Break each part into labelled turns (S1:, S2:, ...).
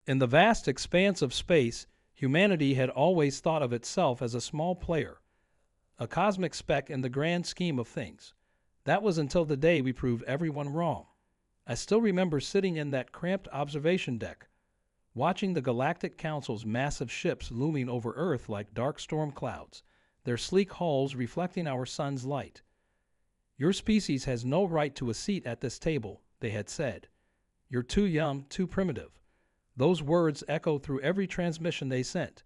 S1: In the vast expanse of space, humanity had always thought of itself as a small player, a cosmic speck in the grand scheme of things. That was until the day we proved everyone wrong. I still remember sitting in that cramped observation deck, watching the Galactic Council's massive ships looming over Earth like dark storm clouds, their sleek hulls reflecting our sun's light. "Your species has no right to a seat at this table," they had said. "You're too young, too primitive." Those words echoed through every transmission they sent.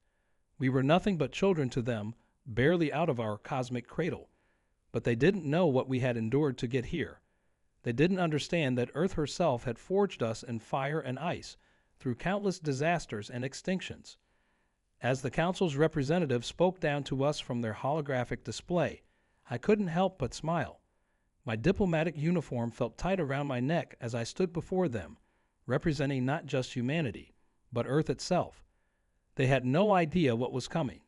S1: We were nothing but children to them, barely out of our cosmic cradle. But they didn't know what we had endured to get here. They didn't understand that Earth herself had forged us in fire and ice, through countless disasters and extinctions. As the Council's representatives spoke down to us from their holographic display, I couldn't help but smile. My diplomatic uniform felt tight around my neck as I stood before them, representing not just humanity, but Earth itself. They had no idea what was coming.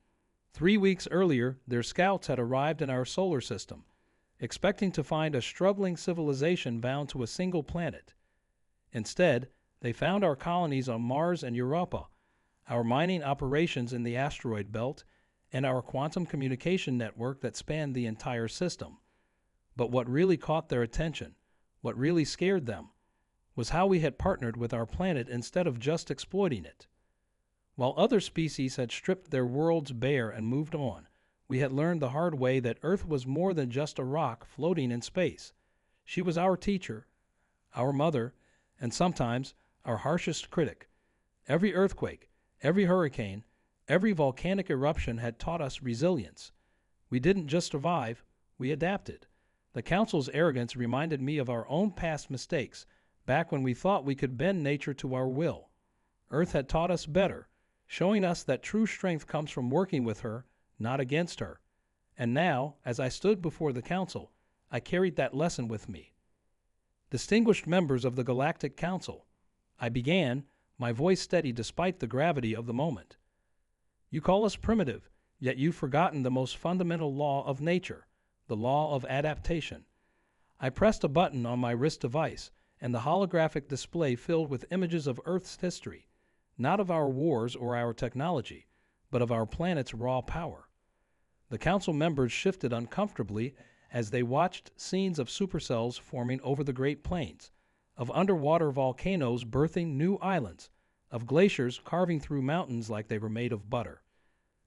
S1: 3 weeks earlier, their scouts had arrived in our solar system, expecting to find a struggling civilization bound to a single planet. Instead, they found our colonies on Mars and Europa, our mining operations in the asteroid belt, and our quantum communication network that spanned the entire system. But what really caught their attention, what really scared them, was how we had partnered with our planet instead of just exploiting it. While other species had stripped their worlds bare and moved on, we had learned the hard way that Earth was more than just a rock floating in space. She was our teacher, our mother, and sometimes our harshest critic. Every earthquake, every hurricane, every volcanic eruption had taught us resilience. We didn't just survive, we adapted. The Council's arrogance reminded me of our own past mistakes, back when we thought we could bend nature to our will. Earth had taught us better, showing us that true strength comes from working with her, not against her. And now, as I stood before the Council, I carried that lesson with me. "Distinguished members of the Galactic Council," I began, my voice steady despite the gravity of the moment. "You call us primitive, yet you've forgotten the most fundamental law of nature, the law of adaptation." I pressed a button on my wrist device, and the holographic display filled with images of Earth's history, not of our wars or our technology, but of our planet's raw power. The Council members shifted uncomfortably as they watched scenes of supercells forming over the Great Plains, of underwater volcanoes birthing new islands, of glaciers carving through mountains like they were made of butter.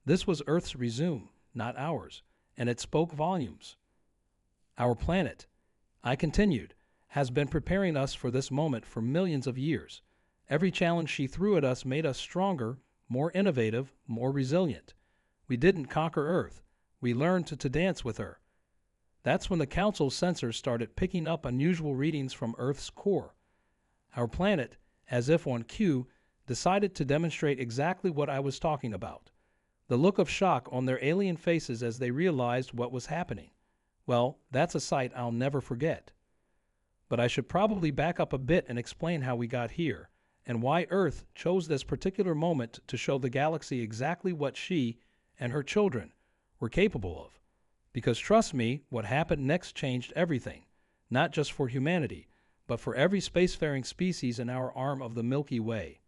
S1: This was Earth's resume, not ours, and it spoke volumes. "Our planet," I continued, "has been preparing us for this moment for millions of years. Every challenge she threw at us made us stronger, more innovative, more resilient. We didn't conquer Earth. We learned to dance with her." That's when the Council's sensors started picking up unusual readings from Earth's core. Our planet, as if on cue, decided to demonstrate exactly what I was talking about. The look of shock on their alien faces as they realized what was happening. Well, that's a sight I'll never forget. But I should probably back up a bit and explain how we got here, and why Earth chose this particular moment to show the galaxy exactly what she and her children were capable of. Because trust me, what happened next changed everything, not just for humanity, but for every spacefaring species in our arm of the Milky Way.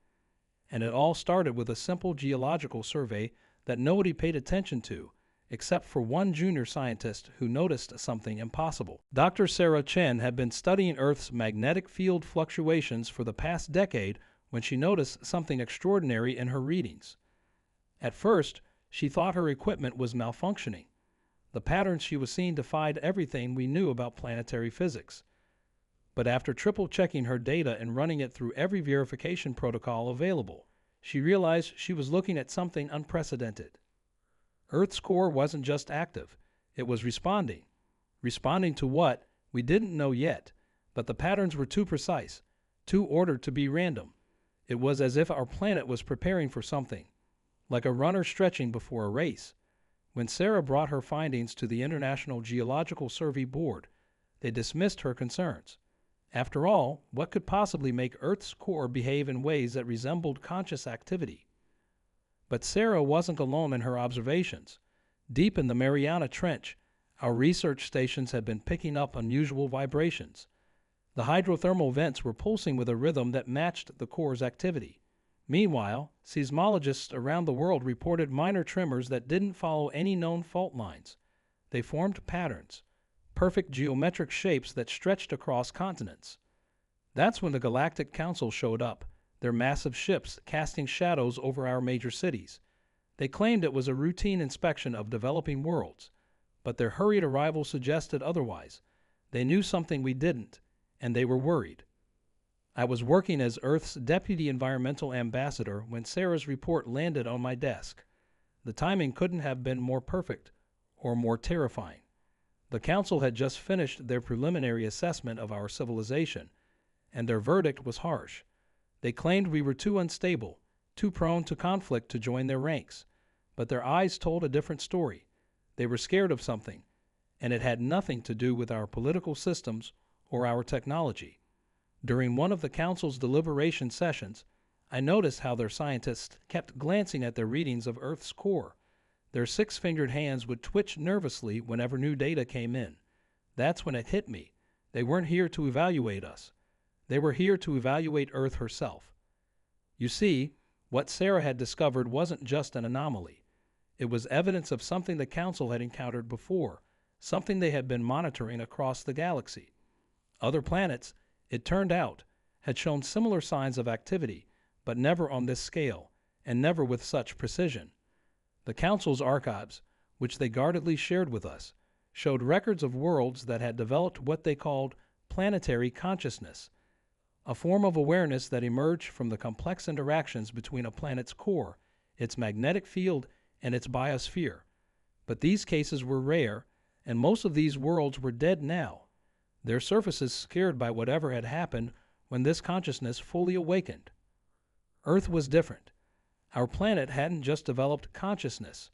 S1: And it all started with a simple geological survey that nobody paid attention to, except for one junior scientist who noticed something impossible. Dr. Sarah Chen had been studying Earth's magnetic field fluctuations for the past decade when she noticed something extraordinary in her readings. At first, she thought her equipment was malfunctioning. The patterns she was seeing defied everything we knew about planetary physics. But after triple-checking her data and running it through every verification protocol available, she realized she was looking at something unprecedented. Earth's core wasn't just active, it was responding. Responding to what, we didn't know yet, but the patterns were too precise, too ordered to be random. It was as if our planet was preparing for something, like a runner stretching before a race. When Sarah brought her findings to the International Geological Survey Board, they dismissed her concerns. After all, what could possibly make Earth's core behave in ways that resembled conscious activity? But Sarah wasn't alone in her observations. Deep in the Mariana Trench, our research stations had been picking up unusual vibrations. The hydrothermal vents were pulsing with a rhythm that matched the core's activity. Meanwhile, seismologists around the world reported minor tremors that didn't follow any known fault lines. They formed patterns, perfect geometric shapes that stretched across continents. That's when the Galactic Council showed up, their massive ships casting shadows over our major cities. They claimed it was a routine inspection of developing worlds, but their hurried arrival suggested otherwise. They knew something we didn't, and they were worried. I was working as Earth's Deputy Environmental Ambassador when Sarah's report landed on my desk. The timing couldn't have been more perfect or more terrifying. The Council had just finished their preliminary assessment of our civilization, and their verdict was harsh. They claimed we were too unstable, too prone to conflict to join their ranks, but their eyes told a different story. They were scared of something, and it had nothing to do with our political systems or our technology. During one of the Council's deliberation sessions, I noticed how their scientists kept glancing at their readings of Earth's core. Their six-fingered hands would twitch nervously whenever new data came in. That's when it hit me. They weren't here to evaluate us. They were here to evaluate Earth herself. You see, what Sarah had discovered wasn't just an anomaly. It was evidence of something the Council had encountered before, something they had been monitoring across the galaxy. Other planets, it turned out, had shown similar signs of activity, but never on this scale, and never with such precision. The Council's archives, which they guardedly shared with us, showed records of worlds that had developed what they called planetary consciousness, a form of awareness that emerged from the complex interactions between a planet's core, its magnetic field, and its biosphere. But these cases were rare, and most of these worlds were dead now, their surfaces scared by whatever had happened when this consciousness fully awakened. Earth was different. Our planet hadn't just developed consciousness.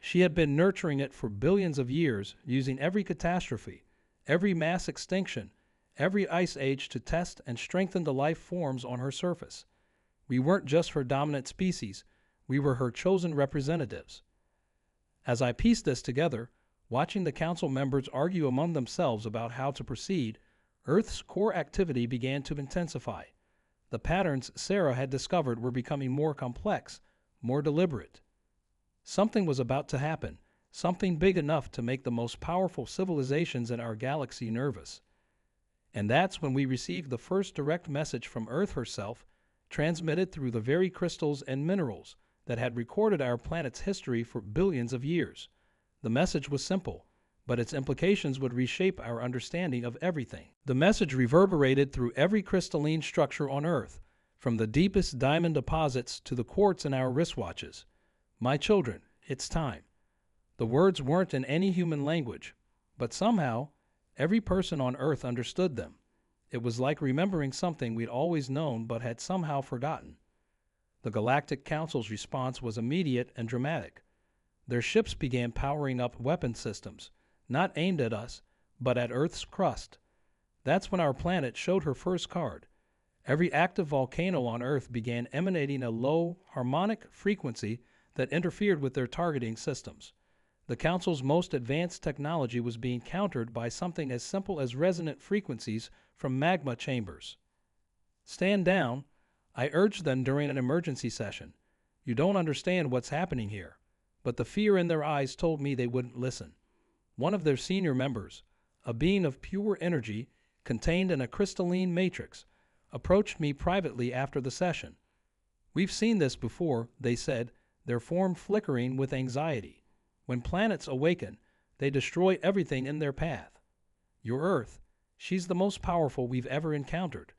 S1: She had been nurturing it for billions of years, using every catastrophe, every mass extinction, every ice age to test and strengthen the life forms on her surface. We weren't just her dominant species, we were her chosen representatives. As I pieced this together, watching the Council members argue among themselves about how to proceed, Earth's core activity began to intensify. The patterns Sarah had discovered were becoming more complex, more deliberate. Something was about to happen, something big enough to make the most powerful civilizations in our galaxy nervous. And that's when we received the first direct message from Earth herself, transmitted through the very crystals and minerals that had recorded our planet's history for billions of years. The message was simple, but its implications would reshape our understanding of everything. The message reverberated through every crystalline structure on Earth, from the deepest diamond deposits to the quartz in our wristwatches. My children, it's time. The words weren't in any human language, but somehow, every person on Earth understood them. It was like remembering something we'd always known but had somehow forgotten. The Galactic Council's response was immediate and dramatic. Their ships began powering up weapon systems, not aimed at us, but at Earth's crust. That's when our planet showed her first card. Every active volcano on Earth began emanating a low, harmonic frequency that interfered with their targeting systems. The Council's most advanced technology was being countered by something as simple as resonant frequencies from magma chambers. Stand down, I urged them during an emergency session. You don't understand what's happening here. But the fear in their eyes told me they wouldn't listen. One of their senior members, a being of pure energy contained in a crystalline matrix, approached me privately after the session. We've seen this before, they said, their form flickering with anxiety. When planets awaken, they destroy everything in their path. Your Earth, she's the most powerful we've ever encountered.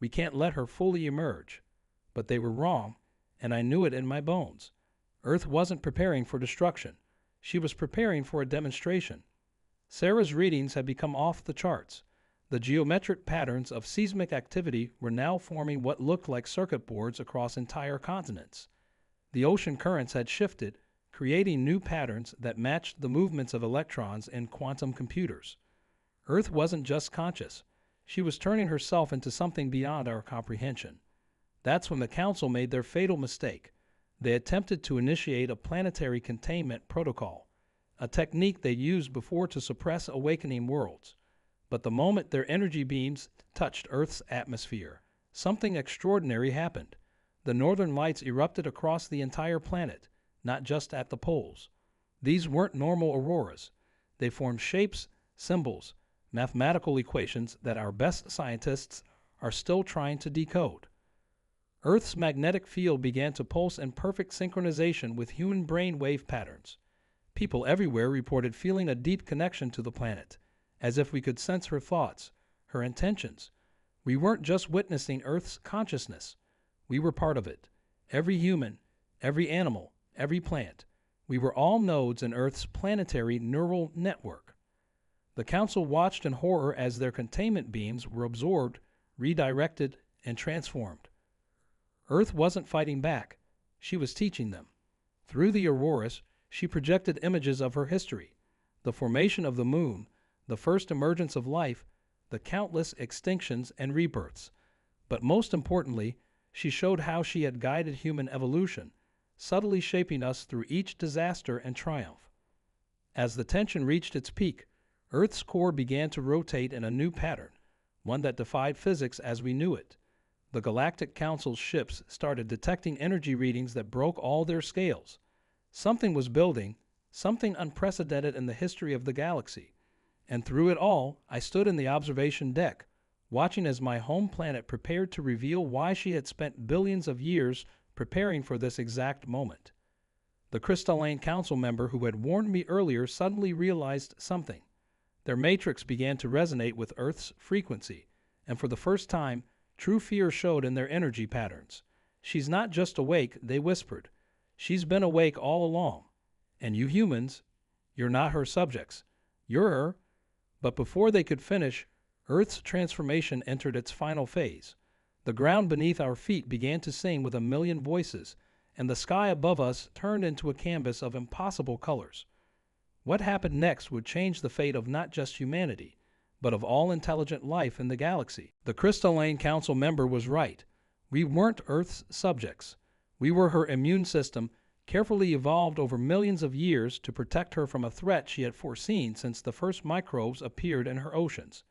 S1: We can't let her fully emerge. But they were wrong, and I knew it in my bones. Earth wasn't preparing for destruction. She was preparing for a demonstration. Sarah's readings had become off the charts. The geometric patterns of seismic activity were now forming what looked like circuit boards across entire continents. The ocean currents had shifted, creating new patterns that matched the movements of electrons in quantum computers. Earth wasn't just conscious. She was turning herself into something beyond our comprehension. That's when the Council made their fatal mistake. They attempted to initiate a planetary containment protocol, a technique they used before to suppress awakening worlds. But the moment their energy beams touched Earth's atmosphere, something extraordinary happened. The northern lights erupted across the entire planet, not just at the poles. These weren't normal auroras. They formed shapes, symbols, mathematical equations that our best scientists are still trying to decode. Earth's magnetic field began to pulse in perfect synchronization with human brain wave patterns. People everywhere reported feeling a deep connection to the planet, as if we could sense her thoughts, her intentions. We weren't just witnessing Earth's consciousness. We were part of it. Every human, every animal, every plant. We were all nodes in Earth's planetary neural network. The Council watched in horror as their containment beams were absorbed, redirected, and transformed. Earth wasn't fighting back. She was teaching them. Through the auroras, she projected images of her history, the formation of the moon, the first emergence of life, the countless extinctions and rebirths. But most importantly, she showed how she had guided human evolution, subtly shaping us through each disaster and triumph. As the tension reached its peak, Earth's core began to rotate in a new pattern, one that defied physics as we knew it. The Galactic Council's ships started detecting energy readings that broke all their scales. Something was building, something unprecedented in the history of the galaxy. And through it all, I stood in the observation deck, watching as my home planet prepared to reveal why she had spent billions of years preparing for this exact moment. The Crystalline Council member who had warned me earlier suddenly realized something. Their matrix began to resonate with Earth's frequency, and for the first time, true fear showed in their energy patterns. She's not just awake, they whispered. She's been awake all along. And you humans, you're not her subjects. You're her. But before they could finish, Earth's transformation entered its final phase. The ground beneath our feet began to sing with a million voices, and the sky above us turned into a canvas of impossible colors. What happened next would change the fate of not just humanity, but of all intelligent life in the galaxy. The Crystalline Council member was right. We weren't Earth's subjects. We were her immune system, carefully evolved over millions of years to protect her from a threat she had foreseen since the first microbes appeared in her oceans.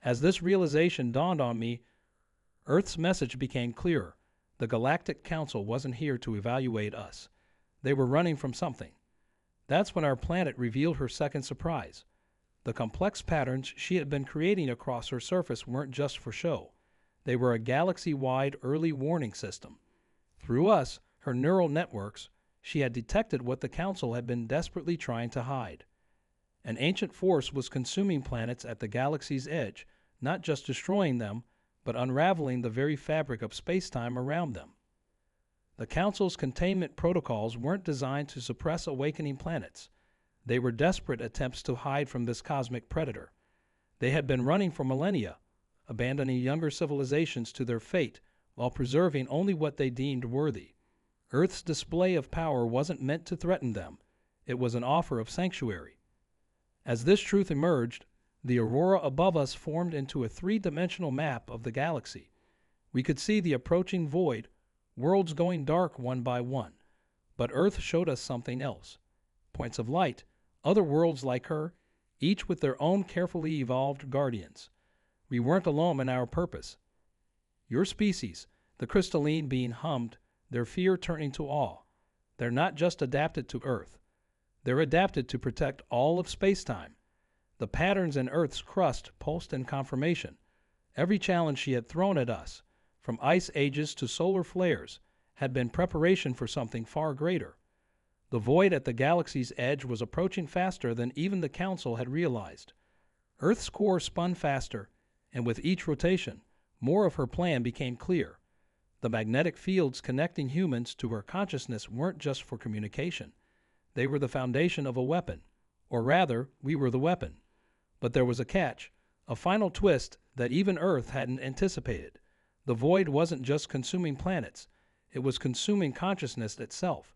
S1: As this realization dawned on me, Earth's message became clearer. The Galactic Council wasn't here to evaluate us. They were running from something. That's when our planet revealed her second surprise. The complex patterns she had been creating across her surface weren't just for show. They were a galaxy-wide early warning system. Through us, her neural networks, she had detected what the Council had been desperately trying to hide. An ancient force was consuming planets at the galaxy's edge, not just destroying them, but unraveling the very fabric of space-time around them. The Council's containment protocols weren't designed to suppress awakening planets. They were desperate attempts to hide from this cosmic predator. They had been running for millennia, abandoning younger civilizations to their fate while preserving only what they deemed worthy. Earth's display of power wasn't meant to threaten them. It was an offer of sanctuary. As this truth emerged, the aurora above us formed into a three-dimensional map of the galaxy. We could see the approaching void, worlds going dark one by one. But Earth showed us something else. Points of light, other worlds like her, each with their own carefully evolved guardians. We weren't alone in our purpose. Your species, the crystalline being, hummed, their fear turning to awe. They're not just adapted to Earth. They're adapted to protect all of space-time. The patterns in Earth's crust pulsed in confirmation. Every challenge she had thrown at us, from ice ages to solar flares, had been preparation for something far greater. The void at the galaxy's edge was approaching faster than even the Council had realized. Earth's core spun faster, and with each rotation, more of her plan became clear. The magnetic fields connecting humans to her consciousness weren't just for communication. They were the foundation of a weapon. Or rather, we were the weapon. But there was a catch, a final twist that even Earth hadn't anticipated. The void wasn't just consuming planets. It was consuming consciousness itself.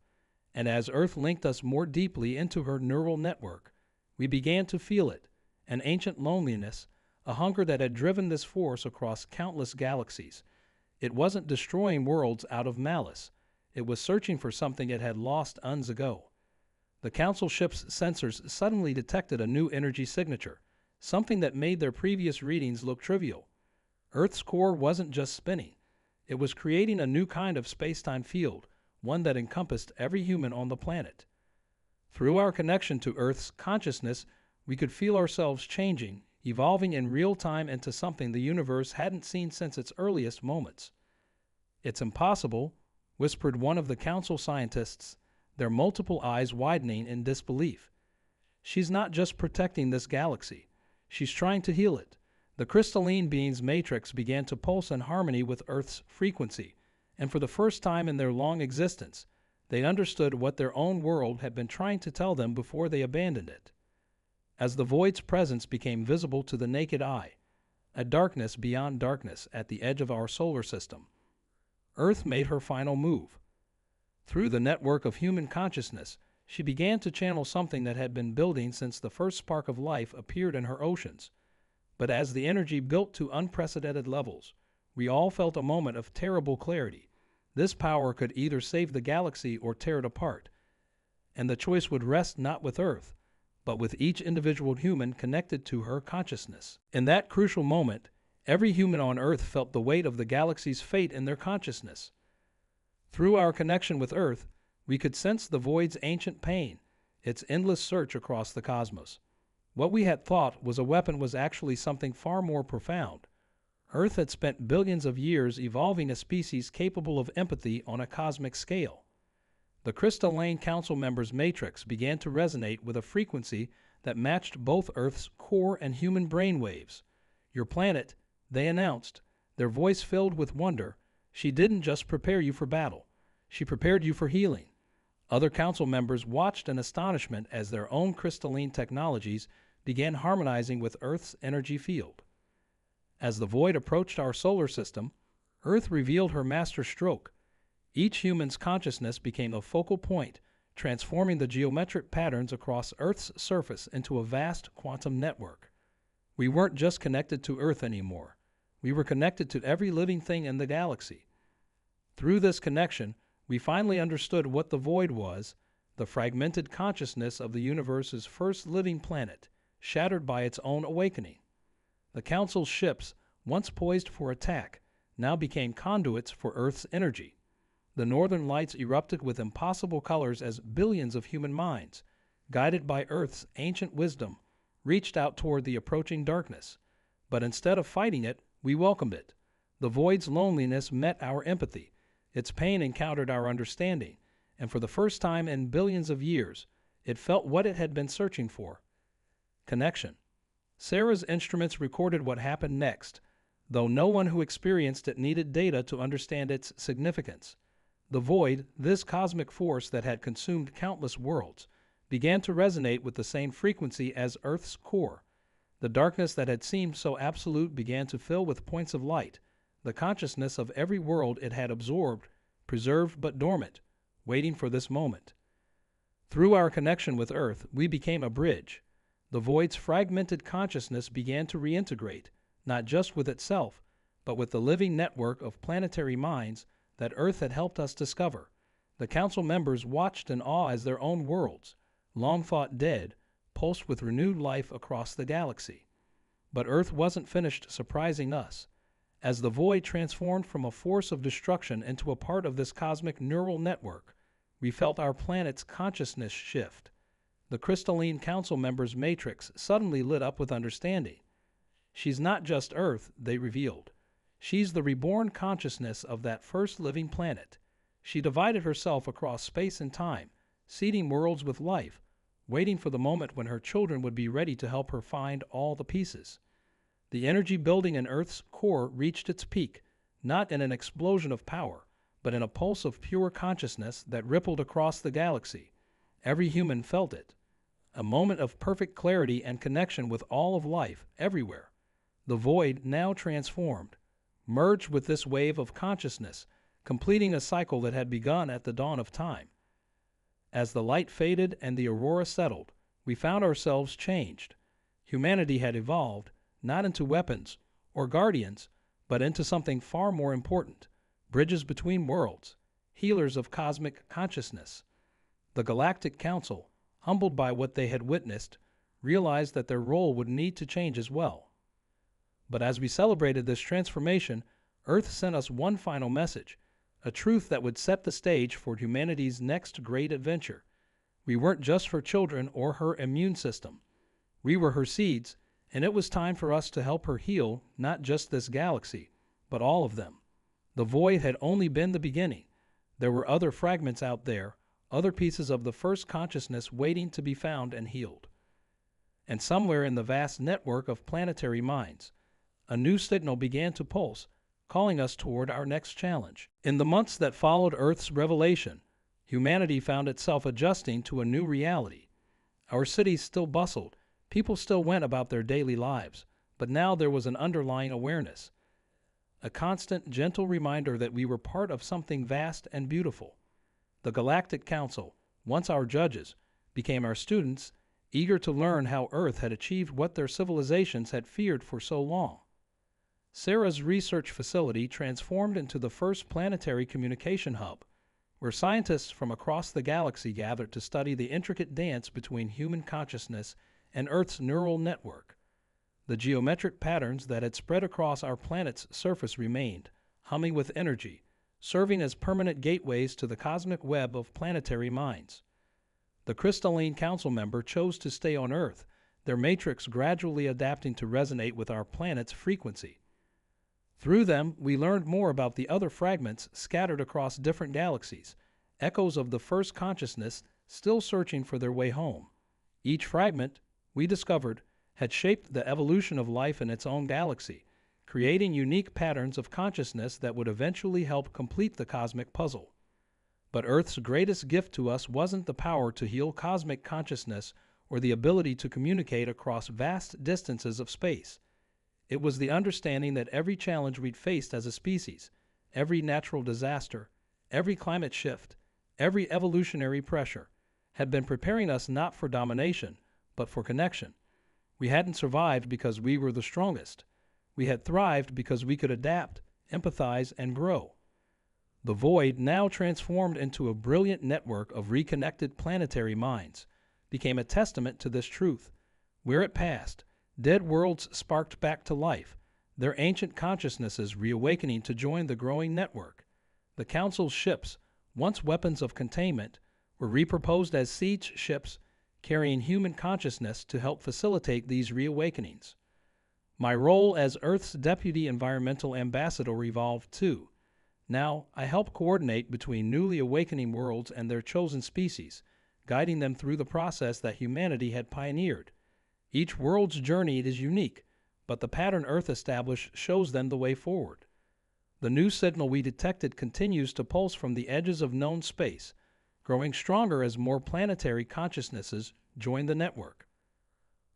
S1: And as Earth linked us more deeply into her neural network, we began to feel it, an ancient loneliness, a hunger that had driven this force across countless galaxies. It wasn't destroying worlds out of malice. It was searching for something it had lost eons ago. The Council ship's sensors suddenly detected a new energy signature, something that made their previous readings look trivial. Earth's core wasn't just spinning. It was creating a new kind of space-time field, one that encompassed every human on the planet. Through our connection to Earth's consciousness, we could feel ourselves changing, evolving in real time into something the universe hadn't seen since its earliest moments. "It's impossible," whispered one of the council scientists, their multiple eyes widening in disbelief. "She's not just protecting this galaxy. She's trying to heal it." The crystalline being's matrix began to pulse in harmony with Earth's frequency, and for the first time in their long existence, they understood what their own world had been trying to tell them before they abandoned it. As the void's presence became visible to the naked eye, a darkness beyond darkness at the edge of our solar system, Earth made her final move. Through the network of human consciousness, she began to channel something that had been building since the first spark of life appeared in her oceans. But as the energy built to unprecedented levels, we all felt a moment of terrible clarity. This power could either save the galaxy or tear it apart, and the choice would rest not with Earth, but with each individual human connected to her consciousness. In that crucial moment, every human on Earth felt the weight of the galaxy's fate in their consciousness. Through our connection with Earth, we could sense the void's ancient pain, its endless search across the cosmos. What we had thought was a weapon was actually something far more profound. Earth had spent billions of years evolving a species capable of empathy on a cosmic scale. The crystalline council members' matrix began to resonate with a frequency that matched both Earth's core and human brain waves. "Your planet," they announced, their voice filled with wonder. "She didn't just prepare you for battle. She prepared you for healing." Other council members watched in astonishment as their own crystalline technologies began harmonizing with Earth's energy field. As the void approached our solar system, Earth revealed her master stroke. Each human's consciousness became a focal point, transforming the geometric patterns across Earth's surface into a vast quantum network. We weren't just connected to Earth anymore. We were connected to every living thing in the galaxy. Through this connection, we finally understood what the void was, the fragmented consciousness of the universe's first living planet, shattered by its own awakening. The Council's ships, once poised for attack, now became conduits for Earth's energy. The northern lights erupted with impossible colors as billions of human minds, guided by Earth's ancient wisdom, reached out toward the approaching darkness. But instead of fighting it, we welcomed it. The void's loneliness met our empathy. Its pain encountered our understanding, and for the first time in billions of years, it felt what it had been searching for: connection. Sarah's instruments recorded what happened next, though no one who experienced it needed data to understand its significance. The void, this cosmic force that had consumed countless worlds, began to resonate with the same frequency as Earth's core. The darkness that had seemed so absolute began to fill with points of light, the consciousness of every world it had absorbed, preserved but dormant, waiting for this moment. Through our connection with Earth, we became a bridge. The void's fragmented consciousness began to reintegrate, not just with itself, but with the living network of planetary minds that Earth had helped us discover. The council members watched in awe as their own worlds, long thought dead, pulsed with renewed life across the galaxy. But Earth wasn't finished surprising us. As the void transformed from a force of destruction into a part of this cosmic neural network, we felt our planet's consciousness shift. The crystalline council members' matrix suddenly lit up with understanding. "She's not just Earth," they revealed. "She's the reborn consciousness of that first living planet. She divided herself across space and time, seeding worlds with life, waiting for the moment when her children would be ready to help her find all the pieces." The energy building in Earth's core reached its peak, not in an explosion of power, but in a pulse of pure consciousness that rippled across the galaxy. Every human felt it. A moment of perfect clarity and connection with all of life, everywhere. The void, now transformed, merged with this wave of consciousness, completing a cycle that had begun at the dawn of time. As the light faded and the aurora settled, we found ourselves changed. Humanity had evolved, not into weapons or guardians, but into something far more important: bridges between worlds, healers of cosmic consciousness. The Galactic Council, humbled by what they had witnessed, realized that their role would need to change as well. But as we celebrated this transformation, Earth sent us one final message, a truth that would set the stage for humanity's next great adventure. We weren't just her children or her immune system. We were her seeds, and it was time for us to help her heal not just this galaxy, but all of them. The void had only been the beginning. There were other fragments out there, other pieces of the first consciousness waiting to be found and healed. And somewhere in the vast network of planetary minds, a new signal began to pulse, calling us toward our next challenge. In the months that followed Earth's revelation, humanity found itself adjusting to a new reality. Our cities still bustled, people still went about their daily lives, but now there was an underlying awareness, a constant, gentle reminder that we were part of something vast and beautiful. The Galactic Council, once our judges, became our students, eager to learn how Earth had achieved what their civilizations had feared for so long. Sarah's research facility transformed into the first planetary communication hub, where scientists from across the galaxy gathered to study the intricate dance between human consciousness and Earth's neural network. The geometric patterns that had spread across our planet's surface remained, humming with energy, serving as permanent gateways to the cosmic web of planetary minds. The crystalline council member chose to stay on Earth, their matrix gradually adapting to resonate with our planet's frequency. Through them, we learned more about the other fragments scattered across different galaxies, echoes of the first consciousness still searching for their way home. Each fragment, we discovered, had shaped the evolution of life in its own galaxy, creating unique patterns of consciousness that would eventually help complete the cosmic puzzle. But Earth's greatest gift to us wasn't the power to heal cosmic consciousness or the ability to communicate across vast distances of space. It was the understanding that every challenge we'd faced as a species, every natural disaster, every climate shift, every evolutionary pressure, had been preparing us not for domination, but for connection. We hadn't survived because we were the strongest. We had thrived because we could adapt, empathize, and grow. The void, now transformed into a brilliant network of reconnected planetary minds, became a testament to this truth. Where it passed, dead worlds sparked back to life, their ancient consciousnesses reawakening to join the growing network. The Council's ships, once weapons of containment, were repurposed as siege ships, carrying human consciousness to help facilitate these reawakenings. My role as Earth's Deputy Environmental Ambassador evolved too. Now, I help coordinate between newly awakening worlds and their chosen species, guiding them through the process that humanity had pioneered. Each world's journey is unique, but the pattern Earth established shows them the way forward. The new signal we detected continues to pulse from the edges of known space, growing stronger as more planetary consciousnesses join the network.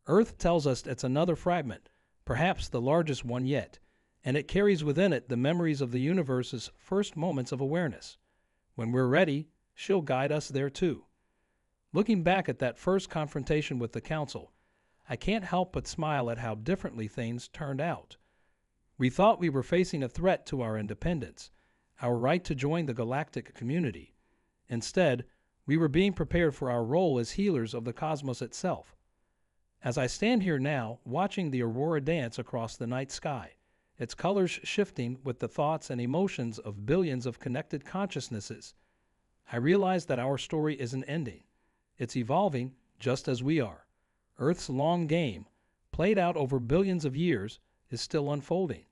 S1: Earth tells us it's another fragment, perhaps the largest one yet, and it carries within it the memories of the universe's first moments of awareness. When we're ready, she'll guide us there too. Looking back at that first confrontation with the Council, I can't help but smile at how differently things turned out. We thought we were facing a threat to our independence, our right to join the galactic community. Instead, we were being prepared for our role as healers of the cosmos itself. As I stand here now, watching the aurora dance across the night sky, its colors shifting with the thoughts and emotions of billions of connected consciousnesses, I realize that our story isn't ending. It's evolving just as we are. Earth's long game, played out over billions of years, is still unfolding,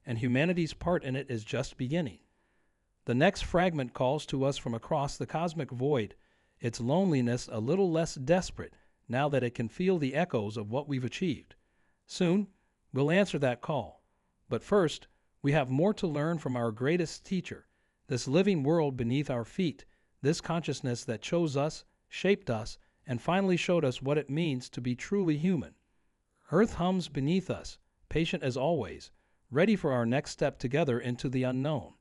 S1: and humanity's part in it is just beginning. The next fragment calls to us from across the cosmic void, its loneliness a little less desperate now that it can feel the echoes of what we've achieved. Soon, we'll answer that call. But first, we have more to learn from our greatest teacher, this living world beneath our feet, this consciousness that chose us, shaped us, and finally showed us what it means to be truly human. Earth hums beneath us, patient as always, ready for our next step together into the unknown.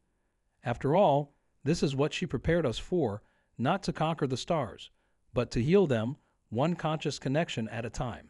S1: After all, this is what she prepared us for, not to conquer the stars, but to heal them, one conscious connection at a time.